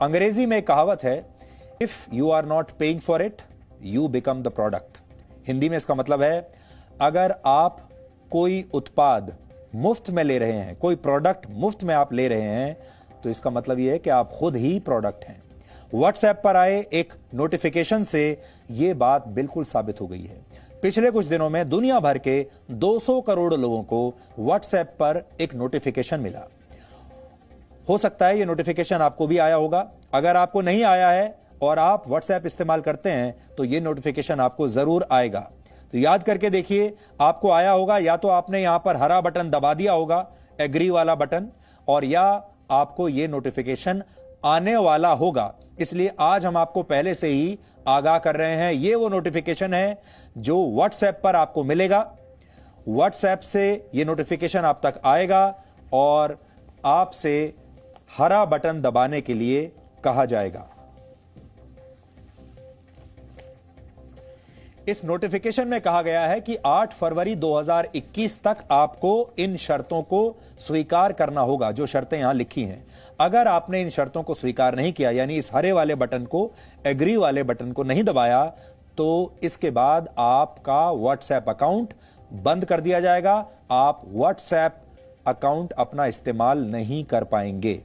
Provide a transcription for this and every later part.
अंग्रेजी में एक कहावत है, if you are not paying for it you become the product. Hindi में इसका मतलब है, अगर आप कोई उत्पाद मुफ्त में ले रहे हैं, कोई प्रोडक्ट मुफ्त में आप ले रहे हैं, तो इसका मतलब यह है कि आप खुद ही प्रोडक्ट हैं। व्हाट्सएप पर आए एक नोटिफिकेशन से यह बात बिल्कुल साबित हो गई है। पिछले कुछ दिनों में दुनिया भर के 200 करोड़ लोगों को व्हाट्सएप पर एक नोटिफिकेशन मिला। हो सकता है यह नोटिफिकेशन आपको भी आया होगा। अगर आपको नहीं आया है और आप व्हाट्सएप इस्तेमाल करते हैं तो यह नोटिफिकेशन आपको जरूर आएगा। तो याद करके देखिए, आपको आया होगा, या तो आपने यहां पर हरा बटन दबा दिया होगा, एग्री वाला बटन, और या आपको यह नोटिफिकेशन आने वाला होगा। इसलिए आज हम आपको पहले से ही आगाह कर रहे हैं। यह वो नोटिफिकेशन है जो व्हाट्सएप पर आपको मिलेगा। व्हाट्सएप से यह नोटिफिकेशन आप तक आएगा और आपसे हरा बटन दबाने के लिए कहा जाएगा। इस नोटिफिकेशन में कहा गया है कि 8 फरवरी 2021 तक आपको इन शर्तों को स्वीकार करना होगा, जो शर्तें यहां लिखी हैं। अगर आपने इन शर्तों को स्वीकार नहीं किया, यानी इस हरे वाले बटन को, एग्री वाले बटन को नहीं दबाया, तो इसके बाद आपका व्हाट्सएप अकाउंट बंद कर दिया जाएगा। आप व्हाट्सएप अकाउंट अपना इस्तेमाल नहीं कर पाएंगे।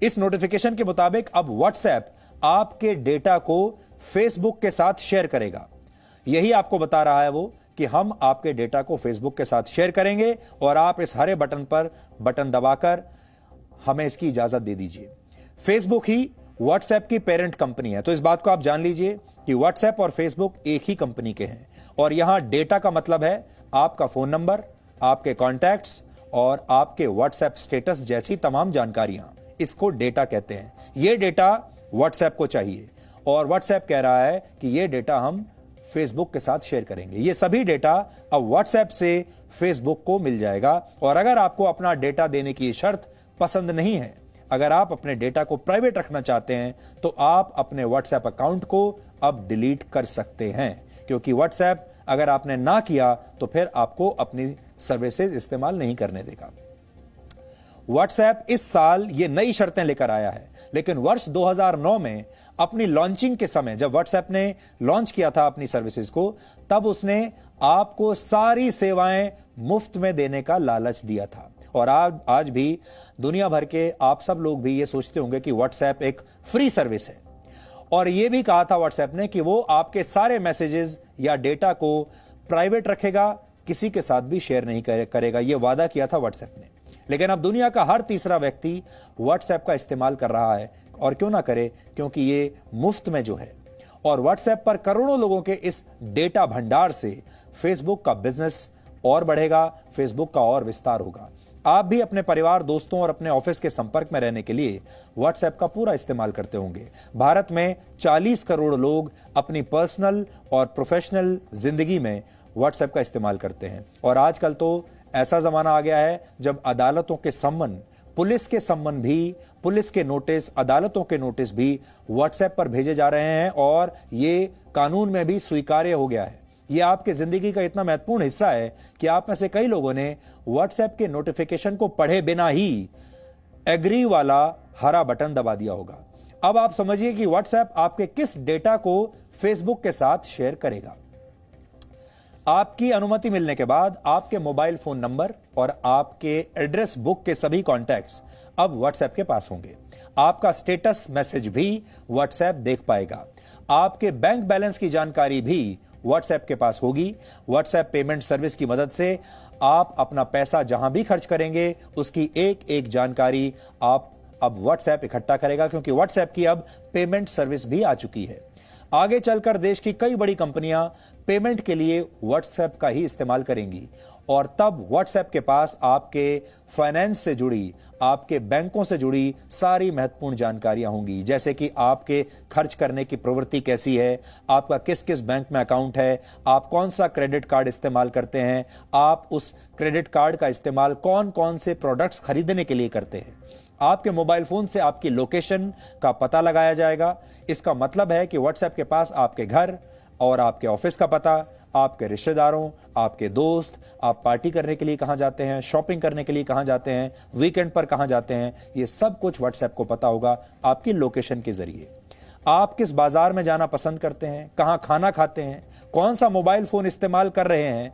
इस नोटिफिकेशन के मुताबिक अब व्हाट्सएप आपके डेटा को फेसबुक के साथ शेयर करेगा। यही आपको बता रहा है वो कि हम आपके डेटा को फेसबुक के साथ शेयर करेंगे और आप इस हरे बटन पर बटन दबाकर हमें इसकी इजाजत दे दीजिए। फेसबुक ही व्हाट्सएप की पेरेंट कंपनी है, तो इस बात को आप जान लीजिए कि व्हाट्सएप और फेसबुक एक ही कंपनी के हैं। और यहां डेटा का मतलब है आपका फोन नंबर, आपके कॉन्टैक्ट्स और आपके व्हाट्सएप स्टेटस जैसी तमाम जानकारियां, इसको डेटा कहते हैं। यह डेटा व्हाट्सएप को चाहिए और व्हाट्सएप कह रहा है कि यह डेटा हम फेसबुक के साथ शेयर करेंगे। ये सभी डेटा अब व्हाट्सएप से फेसबुक को मिल जाएगा। और अगर आपको अपना डेटा देने की शर्त पसंद नहीं है, अगर आप अपने डेटा को प्राइवेट रखना चाहते हैं, तो आप अपने व्हाट्सएप अकाउंट को अब डिलीट कर सकते हैं, क्योंकि व्हाट्सएप अगर आपने ना किया तो फिर आपको अपनी सर्विसेज इस्तेमाल नहीं करने देगा। व्हाट्सएप इस साल ये नई शर्तें लेकर आया है, लेकिन वर्ष 2009 में अपनी लॉन्चिंग के समय, जब व्हाट्सएप ने लॉन्च किया था अपनी सर्विसेज को, तब उसने आपको सारी सेवाएं मुफ्त में देने का लालच दिया था। और आज भी दुनिया भर के आप सब लोग भी ये सोचते होंगे कि व्हाट्सएप एक फ्री सर्विस है। और यह भी कहा था व्हाट्सएप ने कि वो आपके सारे मैसेजेस या डेटा को प्राइवेट रखेगा, किसी के साथ भी शेयर नहीं करेगा। यह वादा किया था व्हाट्सएप ने। लेकिन अब दुनिया का हर तीसरा व्यक्ति व्हाट्सएप का इस्तेमाल कर रहा है, और क्यों ना करे, क्योंकि ये मुफ्त में जो है। और व्हाट्सएप पर करोड़ों लोगों के इस डेटा भंडार से फेसबुक का बिजनेस और बढ़ेगा, फेसबुक का और विस्तार होगा। आप भी अपने परिवार, दोस्तों और अपने ऑफिस के संपर्क में रहने के लिए व्हाट्सएप का पूरा इस्तेमाल करते होंगे। भारत में 40 करोड़ लोग अपनी पर्सनल और प्रोफेशनल जिंदगी में व्हाट्सएप का इस्तेमाल करते हैं। और आजकल तो ऐसा जमाना आ गया है जब अदालतों के सम्मन, पुलिस के सम्मन भी, पुलिस के नोटिस, अदालतों के नोटिस भी व्हाट्सएप पर भेजे जा रहे हैं, और ये कानून में भी स्वीकार्य हो गया है। ये आपके जिंदगी का इतना महत्वपूर्ण हिस्सा है कि आप में से कई लोगों ने व्हाट्सएप के नोटिफिकेशन को पढ़े बिना ही एग्री वाला हरा बटन दबा दिया होगा। अब आप समझिए कि व्हाट्सएप आपके किस डेटा को फेसबुक के साथ शेयर करेगा। आपकी अनुमति मिलने के बाद आपके मोबाइल फोन नंबर और आपके एड्रेस बुक के सभी कॉन्टैक्ट्स अब व्हाट्सएप के पास होंगे। आपका स्टेटस मैसेज भी व्हाट्सएप देख पाएगा। आपके बैंक बैलेंस की जानकारी भी व्हाट्सएप के पास होगी। व्हाट्सएप पेमेंट सर्विस की मदद से आप अपना पैसा जहां भी खर्च करेंगे, उसकी एक एक जानकारी आप अब व्हाट्सएप इकट्ठा करेगा, क्योंकि व्हाट्सएप की अब पेमेंट सर्विस भी आ चुकी है। आगे चलकर देश की कई बड़ी कंपनियां पेमेंट के लिए व्हाट्सएप का ही इस्तेमाल करेंगी, और तब व्हाट्सएप के पास आपके फाइनेंस से जुड़ी, आपके बैंकों से जुड़ी सारी महत्वपूर्ण जानकारियां होंगी, जैसे कि आपके खर्च करने की प्रवृत्ति कैसी है, आपका किस किस बैंक में अकाउंट है, आप कौन सा क्रेडिट कार्ड इस्तेमाल करते हैं, आप उस क्रेडिट कार्ड का इस्तेमाल कौन कौन से प्रोडक्ट्स खरीदने के लिए करते हैं। आपके मोबाइल फोन से आपकी लोकेशन का पता लगाया जाएगा। इसका मतलब है कि व्हाट्सएप के पास आपके घर, और आपके ऑफिस का पता, आपके रिश्तेदारों, आपके दोस्त, आप पार्टी करने के लिए कहां जाते हैं, शॉपिंग करने के लिए कहां जाते हैं, वीकेंड पर कहां जाते हैं, ये सब कुछ व्हाट्सएप को पता होगा आपकी लोकेशन के जरिए। आप किस बाजार में जाना पसंद करते हैं, कहां खाना खाते हैं, कौन सा मोबाइल फोन इस्तेमाल कर रहे हैं,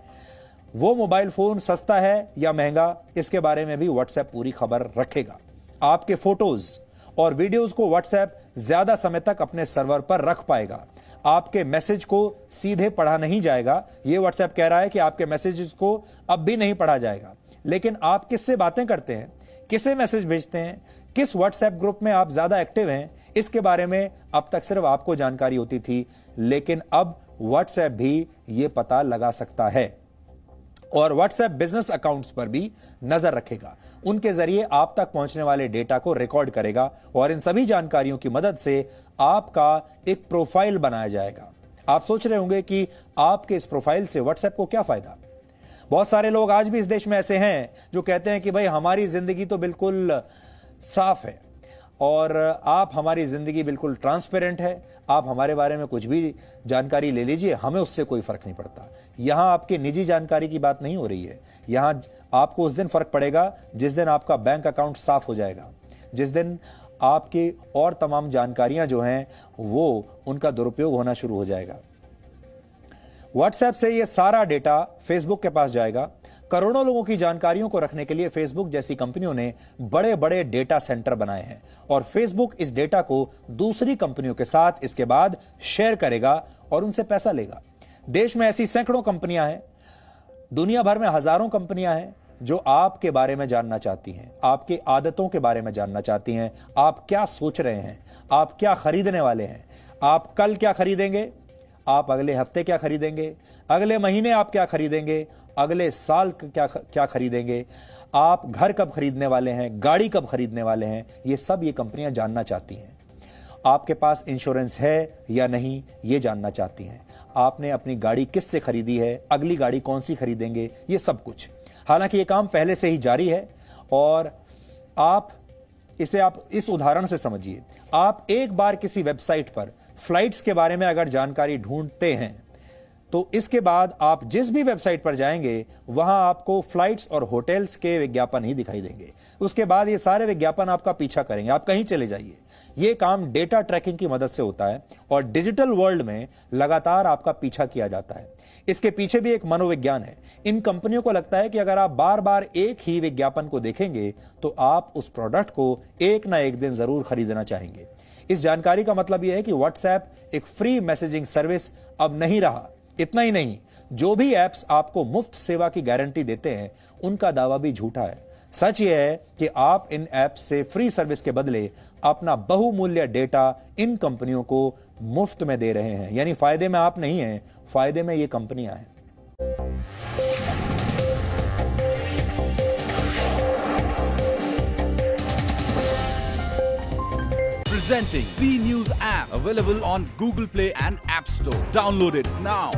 वो मोबाइल फोन सस्ता है या महंगा, इसके बारे में भी व्हाट्सएप पूरी खबर रखेगा। आपके फोटोज और वीडियोस को व्हाट्सएप ज्यादा समय तक अपने सर्वर पर रख पाएगा। आपके मैसेज को सीधे पढ़ा नहीं जाएगा। यह व्हाट्सएप कह रहा है कि आपके मैसेजेस को अब भी नहीं पढ़ा जाएगा। लेकिन आप किससे बातें करते हैं, किसे मैसेज भेजते हैं, किस व्हाट्सएप ग्रुप में आप ज्यादा एक्टिव हैं, इसके बारे में अब तक सिर्फ आपको जानकारी होती थी, लेकिन अब व्हाट्सएप भी यह पता लगा सकता है और व्हाट्सएप बिजनेस अकाउंट्स पर भी नजर रखेगा। उनके जरिए आप तक पहुंचने वाले डेटा को रिकॉर्ड करेगा और इन सभी जानकारियों की मदद से आपका एक प्रोफाइल बनाया जाएगा। आप सोच रहे होंगे कि आपके इस प्रोफाइल से व्हाट्सएप को क्या फायदा। बहुत सारे लोग आज भी इस देश में ऐसे हैं जो कहते हैं कि भाई हमारी जिंदगी तो बिल्कुल साफ है और आप हमारी जिंदगी बिल्कुल ट्रांसपेरेंट है, आप हमारे बारे में कुछ भी जानकारी ले लीजिए, हमें उससे कोई फर्क नहीं पड़ता। यहां आपके निजी जानकारी की बात नहीं हो रही है। यहां आपको उस दिन फर्क पड़ेगा जिस दिन आपका बैंक अकाउंट साफ हो जाएगा, जिस दिन आपकी और तमाम जानकारियां जो हैं वो उनका दुरुपयोग होना शुरू हो जाएगा। व्हाट्सएप से ये सारा डेटा फेसबुक के पास जाएगा। करोड़ों लोगों की जानकारियों को रखने के लिए फेसबुक जैसी कंपनियों ने बड़े बड़े डेटा सेंटर बनाए हैं और फेसबुक इस डेटा को दूसरी कंपनियों के साथ इसके बाद शेयर करेगा और उनसे पैसा लेगा। देश में ऐसी सैकड़ों कंपनियां हैं, दुनिया भर में हजारों कंपनियां हैं जो आपके बारे में जानना चाहती हैं, आपकी आदतों के बारे में जानना चाहती हैं, आप क्या सोच रहे हैं, आप क्या खरीदने वाले हैं, आप कल क्या खरीदेंगे, आप अगले हफ्ते क्या खरीदेंगे, अगले महीने आप क्या खरीदेंगे, अगले साल क्या खरीदेंगे, आप घर कब खरीदने वाले हैं, गाड़ी कब खरीदने वाले हैं, ये सब ये कंपनियां जानना चाहती हैं। आपके पास इंश्योरेंस है या नहीं ये जानना चाहती हैं। आपने अपनी गाड़ी किससे खरीदी है, अगली गाड़ी कौन सी खरीदेंगे, ये सब कुछ। हालांकि ये काम पहले से ही जारी है और आप इस उदाहरण से समझिए। आप एक बार किसी वेबसाइट पर फ्लाइट्स के बारे में अगर जानकारी ढूंढते हैं तो इसके बाद आप जिस भी वेबसाइट पर जाएंगे वहां आपको फ्लाइट्स और होटल्स के विज्ञापन ही दिखाई देंगे। उसके बाद ये सारे विज्ञापन आपका पीछा करेंगे, आप कहीं चले जाइए। ये काम डेटा ट्रैकिंग की मदद से होता है और डिजिटल वर्ल्ड में लगातार आपका पीछा किया जाता है। इसके पीछे भी एक मनोविज्ञान है। इन कंपनियों को लगता है कि अगर आप बार बार एक ही विज्ञापन को देखेंगे तो आप उस प्रोडक्ट को एक ना एक दिन जरूर खरीदना चाहेंगे। इस जानकारी का मतलब यह है कि व्हाट्सएप एक फ्री मैसेजिंग सर्विस अब नहीं रहा। इतना ही नहीं, जो भी ऐप्स आपको मुफ्त सेवा की गारंटी देते हैं उनका दावा भी झूठा है। सच यह है कि आप इन ऐप्स से फ्री सर्विस के बदले अपना बहुमूल्य डेटा इन कंपनियों को मुफ्त में दे रहे हैं। यानी फायदे में आप नहीं हैं, फायदे में ये कंपनियां हैं। Presenting B News app, available on Google Play and App Store. Download it now.